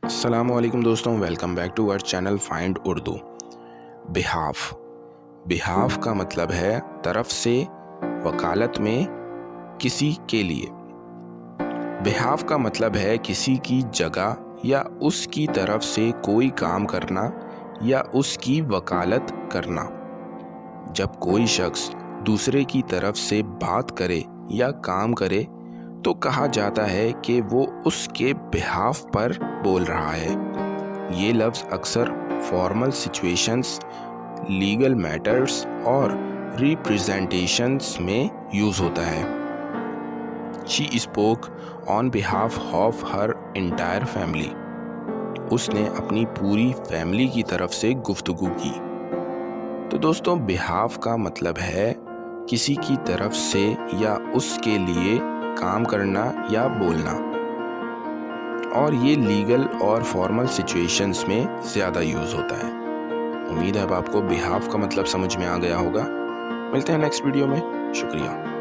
السلام علیکم دوستوں، ویلکم بیک ٹو اور چینل فائنڈ اردو۔ بہاف کا مطلب ہے طرف سے، وکالت میں کسی کے لیے۔ بہاف کا مطلب ہے کسی کی جگہ یا اس کی طرف سے کوئی کام کرنا یا اس کی وکالت کرنا۔ جب کوئی شخص دوسرے کی طرف سے بات کرے یا کام کرے تو کہا جاتا ہے کہ وہ اس کے بہاف پر بول رہا ہے۔ یہ لفظ اکثر فارمل سچویشنز، لیگل میٹرز اور ریپریزنٹیشنز میں یوز ہوتا ہے۔ She spoke on behalf of her entire family۔ اس نے اپنی پوری فیملی کی طرف سے گفتگو کی۔ تو دوستوں، بہاف کا مطلب ہے کسی کی طرف سے یا اس کے لیے کام کرنا یا بولنا، اور یہ لیگل اور فارمل سچویشنز میں زیادہ یوز ہوتا ہے۔ امید ہے اب آپ کو بہاف کا مطلب سمجھ میں آ گیا ہوگا۔ ملتے ہیں نیکسٹ ویڈیو میں۔ شکریہ۔